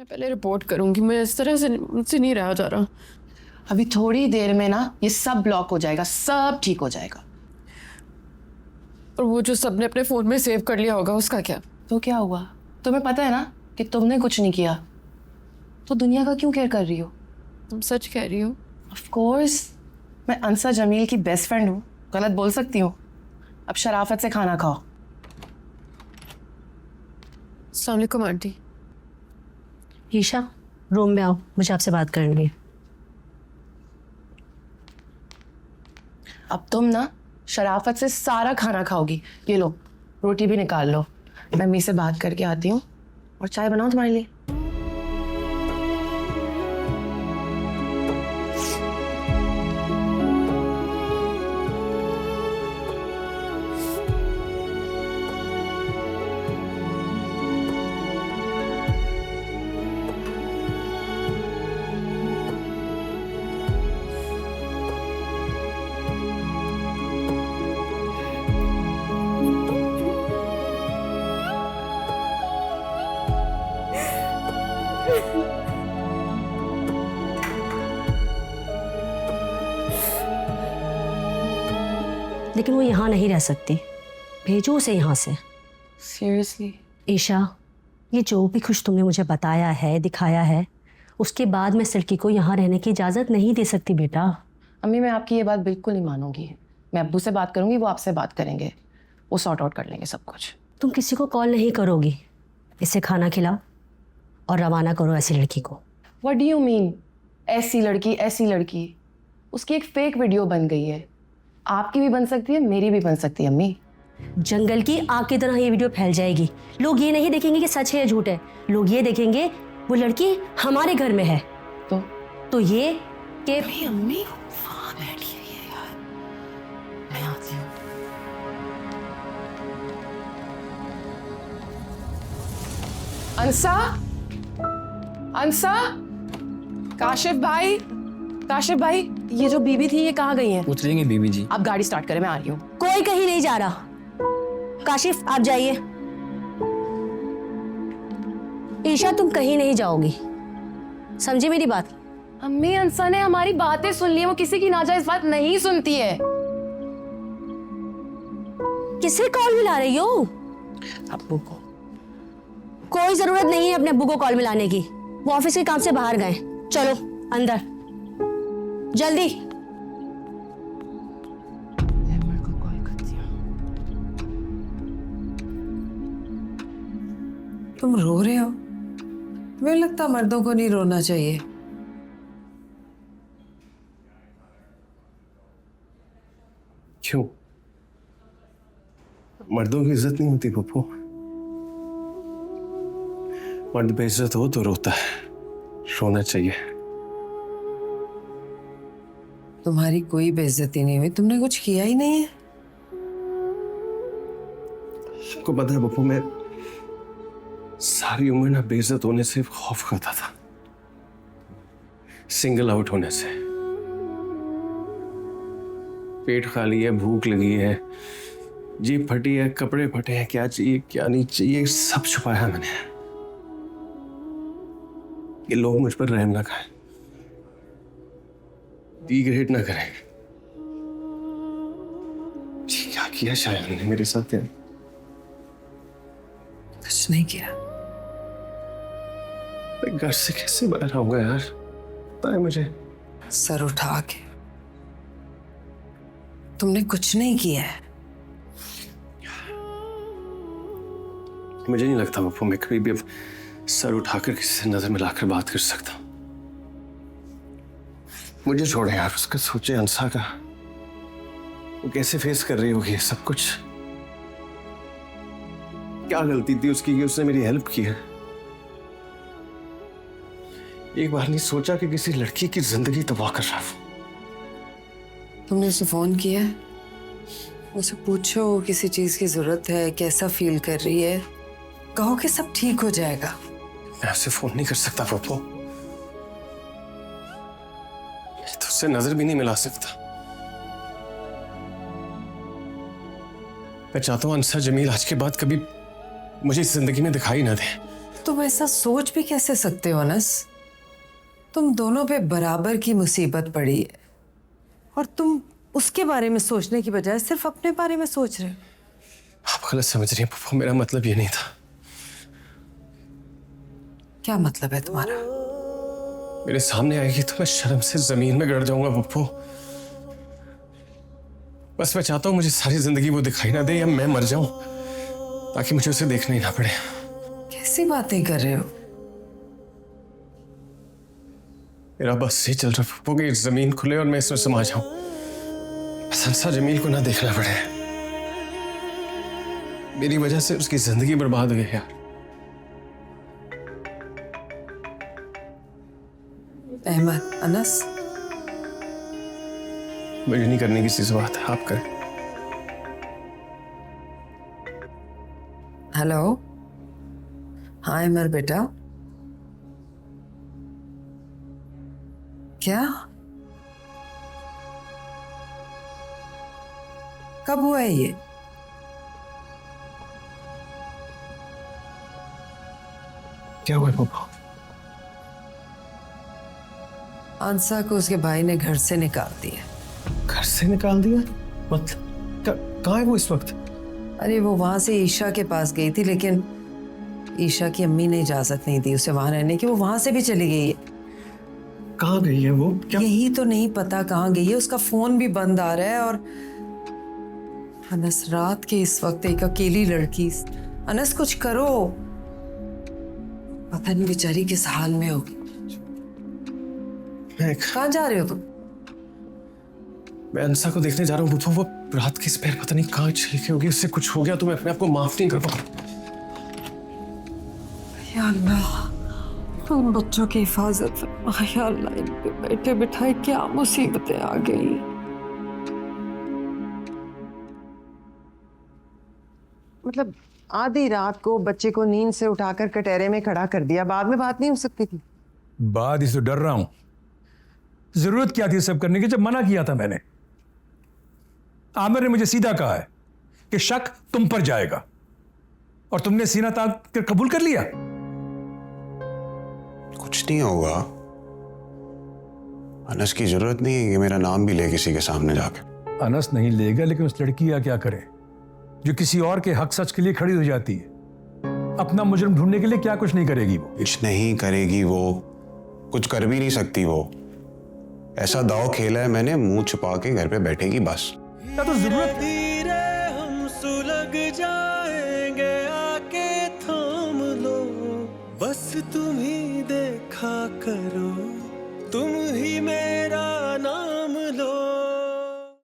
मैं पहले रिपोर्ट करूंगी। मैं इस तरह से मुझसे नहीं रहा जा रहा। अभी थोड़ी देर में ना ये सब ब्लॉक हो जाएगा, सब ठीक हो जाएगा। और वो जो सबने अपने फोन में सेव कर लिया होगा उसका क्या? तो क्या हुआ? तुम्हें पता है ना कि तुमने कुछ नहीं किया, तो दुनिया का क्यों केयर कर रही हो? तुम सच कह रही हो? ऑफ कोर्स, मैं अंसा जमील की बेस्ट फ्रेंड हूँ, गलत बोल सकती हूँ? अब शराफत से खाना खाओ। अस्सलाम वालेकुम आंटी। ईशा, रूम में आओ, मुझे आपसे बात करनी है। अब तुम ना शराफत से सारा खाना खाओगी। ये लो, रोटी भी निकाल लो। मैं अम्मी से बात करके आती हूँ और चाय बनाऊँ तुम्हारे लिए। लेकिन वो यहाँ नहीं रह सकती, भेजो उसे यहाँ से। सीरियसली? ईशा, ये जो भी कुछ तुमने मुझे बताया है, दिखाया है, उसके बाद मैं इस लड़की को यहाँ रहने की इजाज़त नहीं दे सकती बेटा। अम्मी, मैं आपकी ये बात बिल्कुल नहीं मानूंगी। मैं अब्बू से बात करूंगी, वो आपसे बात करेंगे, वो सॉर्ट आउट कर लेंगे सब कुछ। तुम किसी को कॉल नहीं करोगी, इसे खाना खिलाओ और रवाना करो ऐसी लड़की को। What do you mean? ऐसी लड़की, ऐसी लड़की? उसकी एक फेक वीडियो बन गई है। आपकी भी बन सकती है, मेरी भी बन सकती है अम्मी। जंगल की आग की तरह ये वीडियो फैल जाएगी। लोग ये नहीं देखेंगे कि सच है या झूठ है, लोग ये देखेंगे वो लड़की हमारे घर में है। तो ये कि अम्मी वहाँ बैठी है यार, मैं आती हूँ। अंसा, अंसा, काशिफ भाई, काशिफ भाई, ये जो बीबी थी ये कहाँ गई हैं? पूछ लेंगे बीबी जी। आप गाड़ी स्टार्ट करें, मैं आ रही हूँ। कोई कहीं नहीं जा रहा। काशिफ, आप जाइए। ईशा, तुम कहीं नहीं जाओगी, समझी मेरी बात? अम्मी, अंसा ने हमारी बातें सुन ली, वो किसी की नाजायज बात नहीं सुनती है। किसे कॉल मिला रही हो? अब्बू को। कोई जरूरत नहीं है अपने अब्बू को कॉल मिलाने की, वो ऑफिस के काम से बाहर गए। चलो अंदर जल्दी। तुम रो रहे हो? मुझे लगता मर्दों को नहीं रोना चाहिए। क्यों? मर्दों की इज्जत नहीं होती पप्पू? मर्द बेइज्जत हो तो रोता है, रोना चाहिए। तुम्हारी कोई बेइज्जती नहीं हुई, तुमने कुछ किया ही नहीं है। आपको पता है पप्पू, मैं सारी उम्र ना बेइज्जत होने से खौफ करता था, सिंगल आउट होने से। पेट खाली है, भूख लगी है, जीभ फटी है, कपड़े फटे हैं, क्या चाहिए क्या नहीं चाहिए सब छुपाया मैंने, ये लोग मुझ पर रहम ना खाएं, डिग्रेड ना करें। क्या किया शायद ने मेरे साथ यार? कुछ नहीं किया। मैं घर से कैसे बाहर आऊंगा यार, पता है मुझे। सर उठा के। तुमने कुछ नहीं किया है। मुझे नहीं लगता पप्पू मैं कभी भी अब सर उठाकर किसी से नजर मिलाकर बात कर सकता हूं। मुझे छोड़े यार, उसका सोचे अंसा का, वो कैसे फेस कर रही होगी सब कुछ। क्या गलती थी उसकी कि उसने मेरी हेल्प की है? एक बार नहीं सोचा कि किसी लड़की की जिंदगी तबाह कर रहा हूं। तुमने उसे फोन किया? उसे पूछो किसी चीज की जरूरत है, कैसा फील कर रही है, कहो कि सब ठीक हो जाएगा। मैं उसे फोन नहीं कर सकता पप्पू, तो उससे नजर भी नहीं मिला सकता। मैं चाहता हूं अंसा जमील आज के बाद कभी मुझे इस जिंदगी में दिखाई ना दे। तुम ऐसा सोच भी कैसे सकते हो अनस? तुम दोनों पे बराबर की मुसीबत पड़ी है और तुम उसके बारे में सोचने की बजाय सिर्फ अपने बारे में सोच रहे हो। आप गलत समझ रही हैं पप्पू, मेरा मतलब ये नहीं था। क्या मतलब है तुम्हारा? मेरे सामने आएगी तो मैं शर्म से जमीन में गड़ जाऊंगा पप्पू। बस मैं चाहता हूं मुझे सारी जिंदगी वो दिखाई ना दे या मैं मर जाऊं ताकि मुझे उसे देखना ही ना पड़े। कैसी बातें कर रहे हो? मेरा बस ये चल रहा है पप्पू कि जमीन खुले और मैं इसमें समा जाऊं, बस हंसा जमील को ना देखना पड़े। मेरी वजह से उसकी जिंदगी बर्बाद हो गई यार। अहमद, अनस, मुझे नहीं करने किसी से बात, आप करें। हेलो, हाँ अमर बेटा, क्या? कब हुआ है ये? क्या हुआ पप्पू? आंसा को उसके भाई ने घर से निकाल दिया। घर से निकाल दिया? मतलब कहाँ है वो इस वक्त? अरे वो वहां से ईशा के पास गई थी, लेकिन ईशा की अम्मी ने इजाजत नहीं दी उसे वहां रहने की। वो वहां से भी चली गई है। कहाँ गई है वो? क्या? यही तो नहीं पता कहाँ गई है। उसका फोन भी बंद आ रहा है। और अनस, रात के इस वक्त एक अकेली लड़की, अनस कुछ करो। पता नहीं बेचारी किस हाल में होगी। कहाँ जा रहे हो तुम? मैं अंसा को देखने जा रहा हूँ पप्पू। वो रात की स्पेयर पता नहीं कहाँ चली गई होगी। उससे कुछ हो गया तो मैं अपने आप को माफ नहीं कर पाऊंगा। या अल्लाह, उन बच्चों की हिफाजत फरमा। या अल्लाह, इन पे बैठे बिठाए क्या मुसीबतें आ गई। मतलब आधी रात को बच्चे को नींद से उठाकर कटहरे में खड़ा कर दिया, बाद में बात नहीं हो सकती थी? बाद इसे डर रहा हूं। जरूरत क्या थी सब करने की जब मना किया था मैंने? आमिर ने मुझे सीधा कहा है कि शक तुम पर जाएगा और तुमने सीना तान कर कबूल कर लिया। कुछ नहीं होगा। अनस की जरूरत नहीं है कि मेरा नाम भी ले किसी के सामने जाकर। अनस नहीं लेगा, लेकिन उस लड़की का क्या करे जो किसी और के हक सच के लिए खड़ी हो जाती है? अपना मुजरिम ढूंढने के लिए क्या कुछ नहीं करेगी वो? कुछ नहीं करेगी वो, कुछ कर भी नहीं सकती वो। ऐसा दाव खेला है मैंने, मुंह छुपा के घर पे बैठेगी बस। या तो जरूरत धीरे हम सुलग जाएंगे, आके थाम लो, बस तुम ही देखा करो, तुम ही मेरे